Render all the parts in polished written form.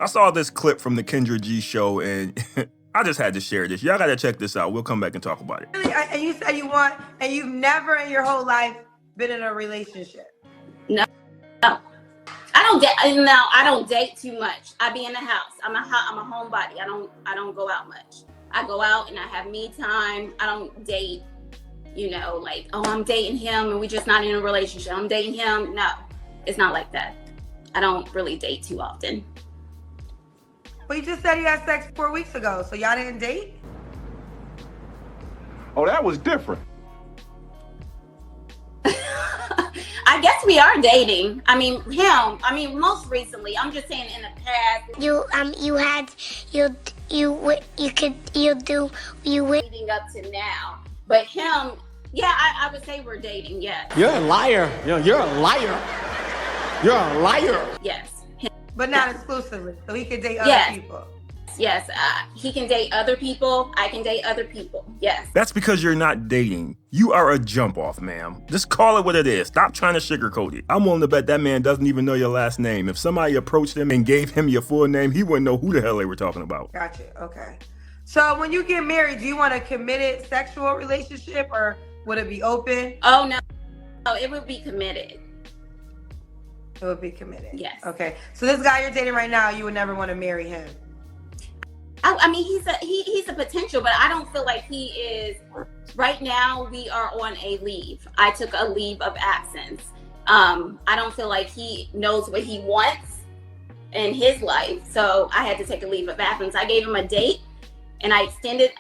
I saw this clip from the Kendra G show and I just had to share this. Y'all gotta check this out. We'll come back and talk about it. Really? And you said you want, and you've never in your whole life been in a relationship? No. I don't date. No, I don't date too much. I be in the house. I'm a homebody. I don't go out much. I go out and I have me time. I don't date. Like, oh, I'm dating him and we just not in a relationship. I'm dating him. No, it's not like that. I don't really date too often. Well, you just said you had sex 4 weeks ago, so y'all didn't date? Oh, that was different. I guess we are dating. I mean, most recently. I'm just saying in the past. Leading up to now. But him, yeah, I would say we're dating, yes. You're a liar. You're a liar. You're a liar. Yes. But not exclusively, so he could date other people. Yes, he can date other people. I can date other people. Yes. That's because you're not dating. You are a jump off, ma'am. Just call it what it is. Stop trying to sugarcoat it. I'm willing to bet that man doesn't even know your last name. If somebody approached him and gave him your full name, he wouldn't know who the hell they were talking about. Gotcha. Okay. So when you get married, do you want a committed sexual relationship or would it be open? Oh, no. Oh, it would be committed. It would be committed. Yes. Okay. So this guy you're dating right now, you would never want to marry him. I mean, he's a potential, but I don't feel like he is. Right now, we are on a leave. I took a leave of absence. I don't feel like he knows what he wants in his life, so I had to take a leave of absence. I gave him a date, and I extended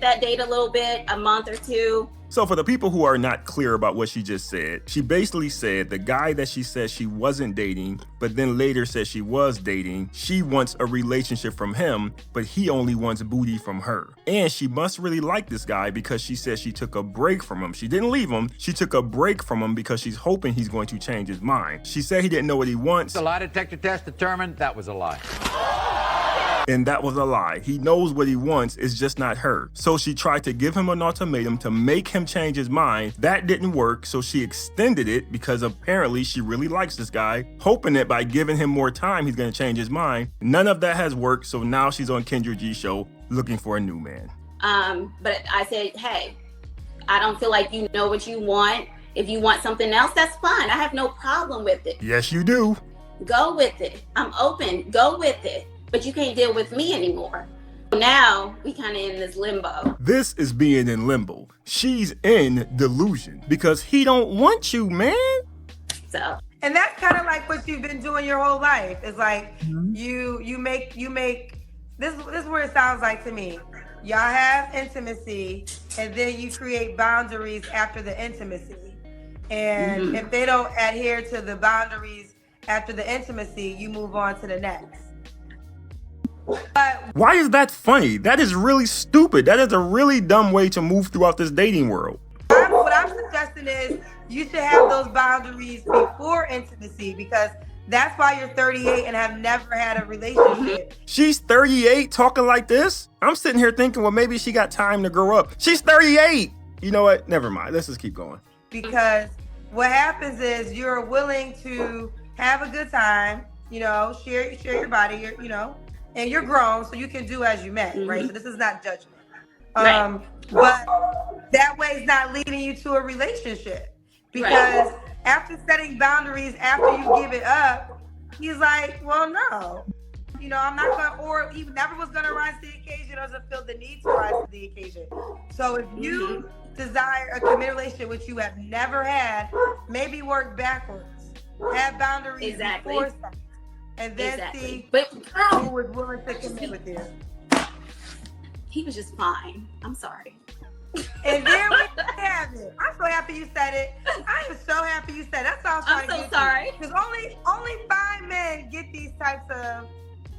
that date a little bit, a month or two. So for the people who are not clear about what she just said, she basically said the guy that she said she wasn't dating, but then later said she was dating, she wants a relationship from him, but he only wants booty from her. And she must really like this guy because she said she took a break from him. She didn't leave him. She took a break from him because she's hoping he's going to change his mind. She said he didn't know what he wants. The lie detector test determined that was a lie. And that was a lie. He knows what he wants, it's just not her. So she tried to give him an ultimatum to make him change his mind. That didn't work, so she extended it because apparently she really likes this guy, hoping that by giving him more time, he's gonna change his mind. None of that has worked, so now she's on Kendra G's show looking for a new man. But I said, hey, I don't feel like you know what you want. If you want something else, that's fine. I have no problem with it. Yes, you do. Go with it. I'm open. Go with it. But you can't deal with me anymore. Now we kind of in this limbo. This is being in limbo. She's in delusion because he don't want you, man. So. And that's kind of like what you've been doing your whole life. It's like you make this is where it sounds like to me. Y'all have intimacy and then you create boundaries after the intimacy. And if they don't adhere to the boundaries after the intimacy, you move on to the next. But why is that funny? That is really stupid. That is a really dumb way to move throughout this dating world. What I'm suggesting is you should have those boundaries before intimacy because that's why you're 38 and have never had a relationship. She's 38 talking like this? I'm sitting here thinking, well, maybe she got time to grow up. She's 38. You know what? Never mind. Let's just keep going. Because what happens is you're willing to have a good time, share your body, and you're grown, so you can do as you met, right? So this is not judgment. Right. But that way it's not leading you to a relationship. Because after setting boundaries, after you give it up, he's like, well, no. I'm not going to, or he never was going to rise to the occasion or doesn't feel the need to rise to the occasion. So if you desire a committed relationship, which you have never had, maybe work backwards. Have boundaries before sex. And then see who was willing to commit with you. He was just fine. I'm sorry. And there we have it. I'm so happy you said it. I am so happy you said it. That's all I'm so sorry. Because only 5 men get these types of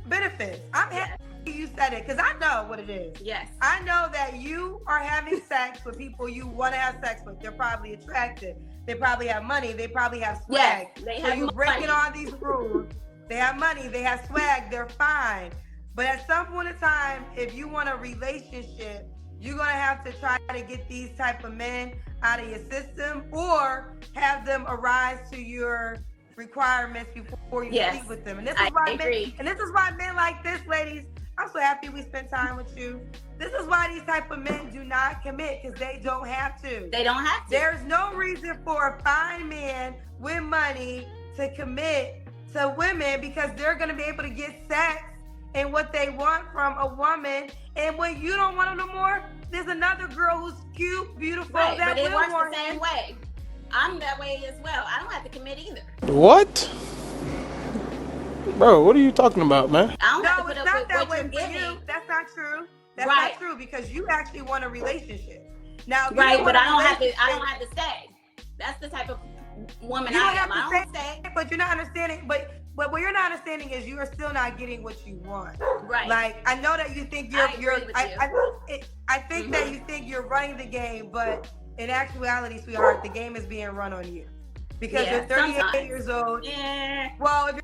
benefits. I'm happy you said it because I know what it is. Yes. I know that you are having sex with people you want to have sex with. They're probably attractive. They probably have money. They probably have swag. Yes, they so have you're breaking all these rules. They have money, they have swag, they're fine. But at some point in time, if you want a relationship, you're gonna have to try to get these type of men out of your system or have them arise to your requirements before you Yes, sleep with them. And I agree. this is why men like this, ladies, I'm so happy we spent time with you. This is why these type of men do not commit, because they don't have to. They don't have to. There's no reason for a fine man with money to commit to women, because they're going to be able to get sex and what they want from a woman. And when you don't want them no more, there's another girl who's cute, beautiful, Right, that but it will works want the same him. way. I'm that way as well. I don't have to commit either. What? Bro, what are you talking about, man? I don't have to No, put it's up not with that what way you're for giving. you. That's not true. That's Right. not true, because you actually want a relationship. Now, if you Right, don't but want a I don't have to. I relationship, don't have to stay. That's the type of woman You I don't am. have to I don't stay. but you're not understanding. But what you're not understanding is you are still not getting what you want. Right. Like, I know that you think you're. I agree with you. I think that you think you're running the game, but in actuality, sweetheart, the game is being run on you, because Yeah, you're 38 sometimes. years old. Yeah. Well, if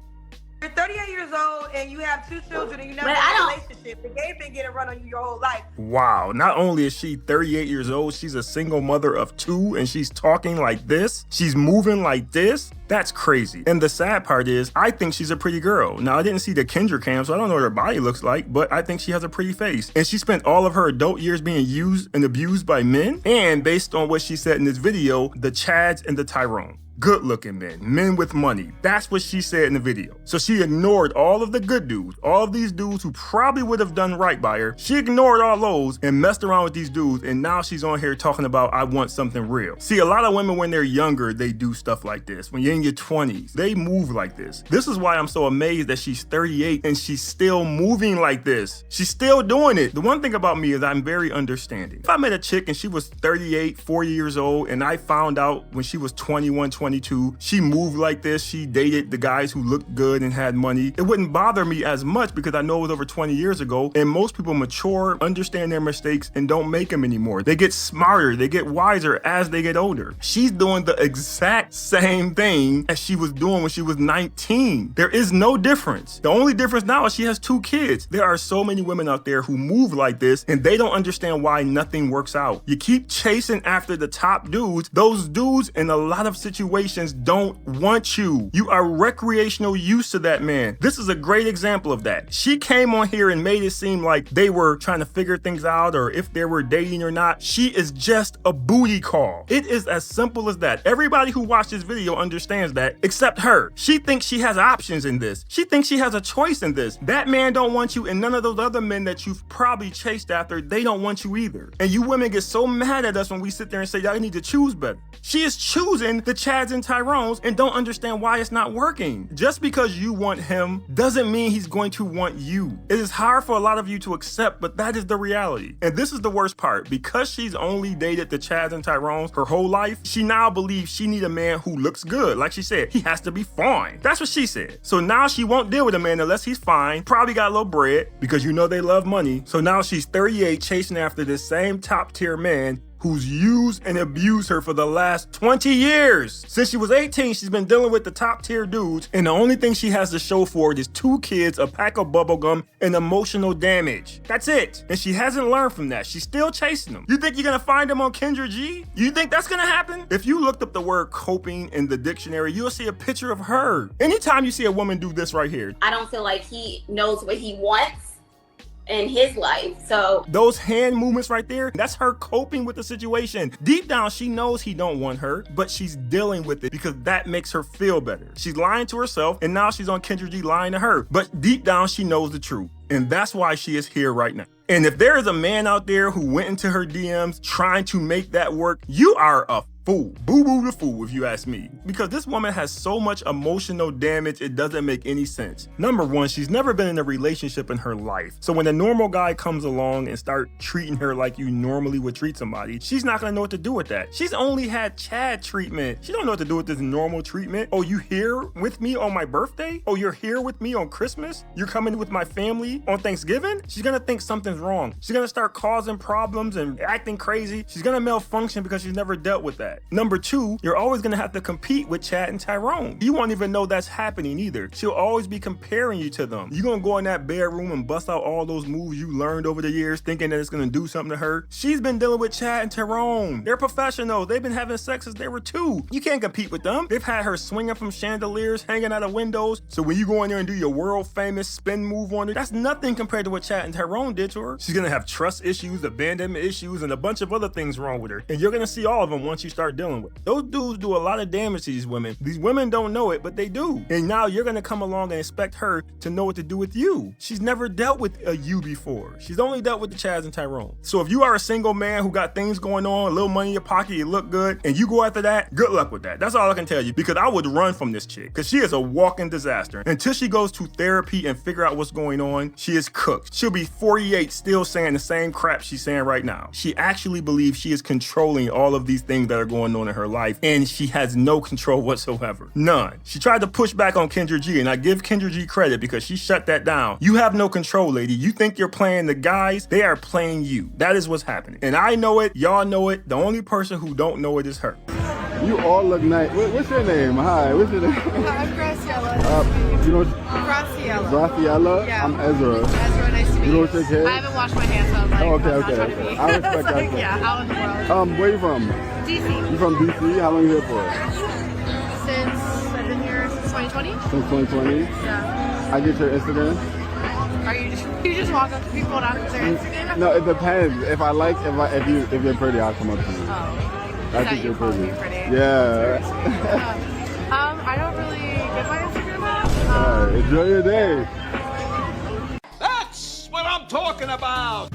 you're 38 years old and you have 2 children and you never But had I a don't- relationship, the game been getting run on you your whole life. Wow, not only is she 38 years old, she's a single mother of 2, and she's talking like this, she's moving like this. That's crazy. And the sad part is, I think she's a pretty girl. Now, I didn't see the Kendra cam, so I don't know what her body looks like, but I think she has a pretty face. And she spent all of her adult years being used and abused by men. And based on what she said in this video, the Chads and the Tyrone. Good looking men with money. That's what she said in the video. So she ignored all of the good dudes, all of these dudes who probably would have done right by her. She ignored all those and messed around with these dudes, and now she's on here talking about, I want something real. See, a lot of women when they're younger, they do stuff like this. When you're in your 20s, they move like this. This is why I'm so amazed that she's 38 and she's still moving like this. She's still doing it. The one thing about me is I'm very understanding. If I met a chick and she was 38, 40 years old, and I found out when she was 21, 22, she moved like this, she dated the guys who looked good and had money, it wouldn't bother me as much, because I know it was over 20 years ago, and most people mature, understand their mistakes, and don't make them anymore. They get smarter, they get wiser as they get older. She's doing the exact same thing as she was doing when she was 19. There is no difference. The only difference now is she has 2 kids. There are so many women out there who move like this, and they don't understand why nothing works out. You keep chasing after the top dudes. Those dudes in a lot of situations don't want you. You are recreational use to that man. This is a great example of that. She came on here and made it seem like they were trying to figure things out, or if they were dating or not. She is just a booty call. It is as simple as that. Everybody who watched this video understands that, except her. She thinks she has options in this. She thinks she has a choice in this. That man don't want you, and none of those other men that you've probably chased after, they don't want you either. And you women get so mad at us when we sit there and say, y'all need to choose better. She is choosing the Chads and Tyrones and don't understand why it's not working. Just because you want him doesn't mean he's going to want you. It is hard for a lot of you to accept, but that is the reality. And this is the worst part. Because she's only dated the Chads and Tyrones her whole life, she now believes she need a man who looks good. Like she said, he has to be fine. That's what she said. So now she won't deal with a man unless he's fine, probably got a little bread, because you know they love money. So now she's 38 chasing after this same top tier man who's used and abused her for the last 20 years. Since she was 18, she's been dealing with the top tier dudes, and the only thing she has to show for it is 2 kids, a pack of bubblegum, and emotional damage. That's it. And she hasn't learned from that. She's still chasing them. You think you're gonna find them on Kendra G? You think that's gonna happen? If you looked up the word coping in the dictionary, you'll see a picture of her. Anytime you see a woman do this right here, I don't feel like he knows what he wants in his life. So those hand movements right there, that's her coping with the situation. Deep down, she knows he don't want her, but she's dealing with it because that makes her feel better. She's lying to herself, and now she's on Kendra G lying to her. But deep down, she knows the truth. And that's why she is here right now. And if there is a man out there who went into her DMs trying to make that work, you are a fool. Boo-boo the fool, if you ask me. Because this woman has so much emotional damage, it doesn't make any sense. Number one, she's never been in a relationship in her life. So when a normal guy comes along and start treating her like you normally would treat somebody, she's not gonna know what to do with that. She's only had Chad treatment. She don't know what to do with this normal treatment. Oh, you here with me on my birthday? Oh, you're here with me on Christmas? You're coming with my family on Thanksgiving? She's gonna think something's wrong. She's gonna start causing problems and acting crazy. She's gonna malfunction because she's never dealt with that. that. Number two, you're always gonna have to compete with Chad and Tyrone. You won't even know that's happening either. She'll always be comparing you to them. You're gonna go in that bedroom and bust out all those moves you learned over the years thinking that it's gonna do something to her. She's been dealing with Chad and Tyrone. They're professionals. They've been having sex since they were 2. You can't compete with them. They've had her swinging from chandeliers, hanging out of windows. So when you go in there and do your world famous spin move on her, that's nothing compared to what Chad and Tyrone did to her. She's gonna have trust issues, abandonment issues, and a bunch of other things wrong with her. And you're gonna see all of them once you start dealing with it. Those dudes do a lot of damage to these women. These women don't know it, but they do. And now you're gonna come along and expect her to know what to do with you. She's never dealt with a you before. She's only dealt with the Chads and Tyrone. So if you are a single man who got things going on, a little money in your pocket, you look good, and you go after that, good luck with that. That's all I can tell you, because I would run from this chick, because she is a walking disaster. Until she goes to therapy and figure out what's going on, she is cooked. She'll be 48 still saying the same crap she's saying right now. She actually believes she is controlling all of these things that are going on in her life, and she has no control whatsoever. None. She tried to push back on Kendra G, and I give Kendra G credit because she shut that down. You have no control, lady. You think you're playing the guys, they are playing you. That is what's happening. And I know it, y'all know it. The only person who don't know it is her. You all look nice. What's your name? Hi, what's your name? I'm Graciela. You know, Graciela. Graciela? Yeah. I'm Ezra. Ezra, nice to meet you. You don't shake hands? I haven't washed my hands, so I'm like, Oh, okay, I'm not okay. trying to be. I respect that. Yeah, out in the world. Where you from? DC. You from DC? How long you here for? Since I've been here since 2020. Since 2020? Yeah. I get your Instagram. Are you just walk up to people and ask their Instagram? No, it depends. If you're pretty, I'll come up to you. Oh. I think you're pretty. pretty. Yeah. I don't really get my Instagram out. All right, enjoy your day. That's what I'm talking about.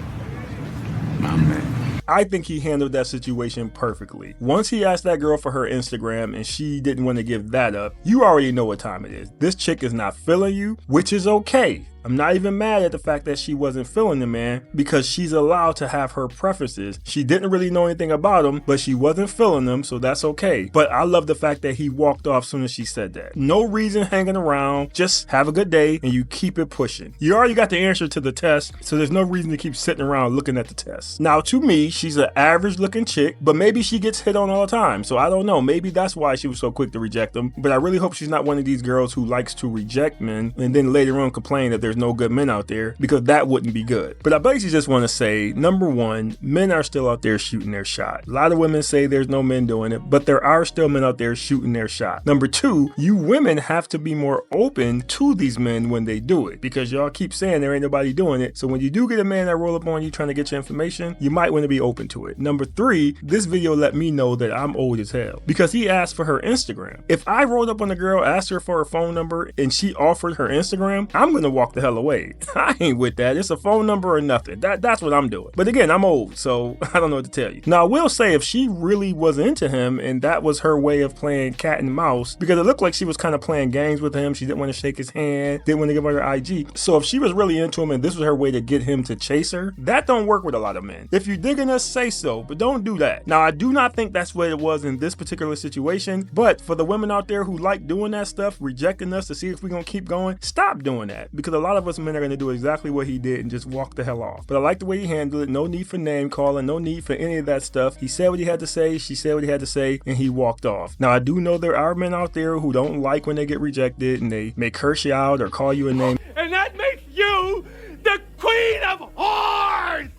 I think he handled that situation perfectly. Once he asked that girl for her Instagram and she didn't want to give that up, you already know what time it is. This chick is not feeling you, which is okay. I'm not even mad at the fact that she wasn't feeling the man, because she's allowed to have her preferences. She didn't really know anything about him, but she wasn't feeling them, so that's okay. But I love the fact that he walked off soon as she said that. No reason hanging around, just have a good day and you keep it pushing. You already got the answer to the test, so there's no reason to keep sitting around looking at the test. Now, to me, she's an average looking chick, but maybe she gets hit on all the time, so I don't know. Maybe that's why she was so quick to reject him, but I really hope she's not one of these girls who likes to reject men and then later on complain that there's no good men out there, because that wouldn't be good. But I basically just want to say, number one, men are still out there shooting their shot. A lot of women say there's no men doing it, but there are still men out there shooting their shot. Number two, you women have to be more open to these men when they do it, because y'all keep saying there ain't nobody doing it. So when you do get a man that roll up on you trying to get your information, you might want to be open to it. Number three, this video let me know that I'm old as hell, because he asked for her Instagram. If I rolled up on a girl, asked her for her phone number, and she offered her Instagram, I'm gonna walk the hell away. I ain't with that. It's a phone number or nothing. That's what I'm doing. But again, I'm old, so I don't know what to tell you. Now, I will say, if she really was into him and that was her way of playing cat and mouse, because it looked like she was kind of playing games with him. She didn't want to shake his hand, didn't want to give her her IG. So if she was really into him and this was her way to get him to chase her, that don't work with a lot of men. If you're digging us, say so, but don't do that. Now, I do not think that's what it was in this particular situation, but for the women out there who like doing that stuff, rejecting us to see if we're going to keep going, stop doing that, because a lot of us men are going to do exactly what he did and just walk the hell off. But I like the way he handled it. No need for name calling, no need for any of that stuff. He said what he had to say, she said what he had to say, and he walked off. Now, I do know there are men out there who don't like when they get rejected and they may curse you out or call you a name. And that makes you the queen of whores!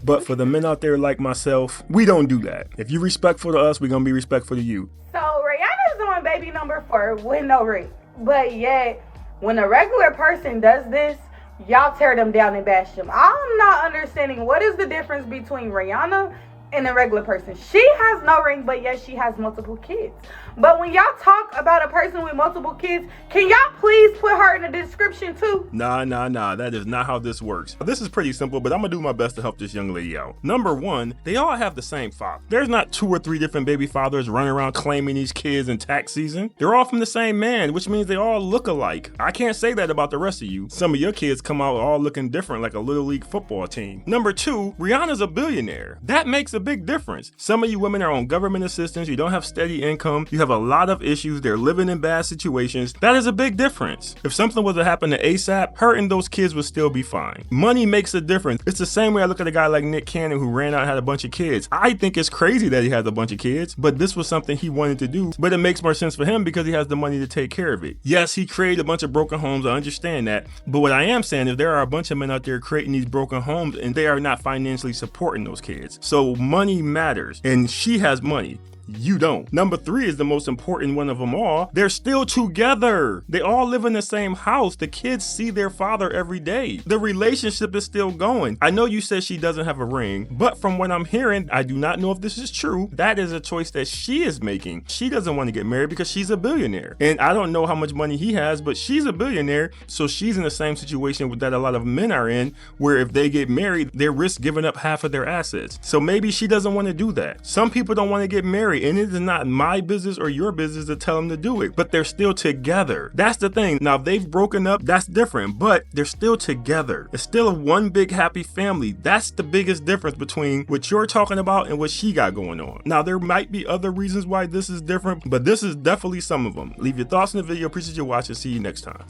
But for the men out there like myself, we don't do that. If you're respectful to us, we're going to be respectful to you. So Rihanna's doing baby number 4 with no ring. But yet, when a regular person does this, y'all tear them down and bash them. I'm not understanding what is the difference between Rihanna and a regular person. She has no ring, but yet she has multiple kids. But when y'all talk about a person with multiple kids, can y'all please put her in the description too? Nah, that is not how this works. This is pretty simple, but I'm gonna do my best to help this young lady out. Number one, they all have the same father. There's not 2 or 3 different baby fathers running around claiming these kids in tax season. They're all from the same man, which means they all look alike. I can't say that about the rest of you. Some of your kids come out all looking different, like a little league football team. Number 2, Rihanna's a billionaire. That makes a a big difference. Some of you women are on government assistance, you don't have steady income, you have a lot of issues, they're living in bad situations. That is a big difference. If something was to happen to ASAP, her and those kids would still be fine. Money makes a difference. It's the same way I look at a guy like Nick Cannon who ran out and had a bunch of kids. I think it's crazy that he has a bunch of kids, but this was something he wanted to do. But it makes more sense for him because he has the money to take care of it. Yes, he created a bunch of broken homes, I understand that. But what I am saying is there are a bunch of men out there creating these broken homes and they are not financially supporting those kids. So money matters, and she has money. You don't. Number 3 is the most important one of them all. They're still together. They all live in the same house. The kids see their father every day. The relationship is still going. I know you said she doesn't have a ring, but from what I'm hearing, I do not know if this is true. That is a choice that she is making. She doesn't want to get married because she's a billionaire. And I don't know how much money he has, but she's a billionaire. So she's in the same situation that a lot of men are in, where if they get married, they risk giving up half of their assets. So maybe she doesn't want to do that. Some people don't want to get married, and it is not my business or your business to tell them to do it, but they're still together. That's the thing. Now, if they've broken up, that's different, but they're still together. It's still a one big happy family. That's the biggest difference between what you're talking about and what she got going on. Now, there might be other reasons why this is different, but this is definitely some of them. Leave your thoughts in the video. Appreciate you watching. See you next time.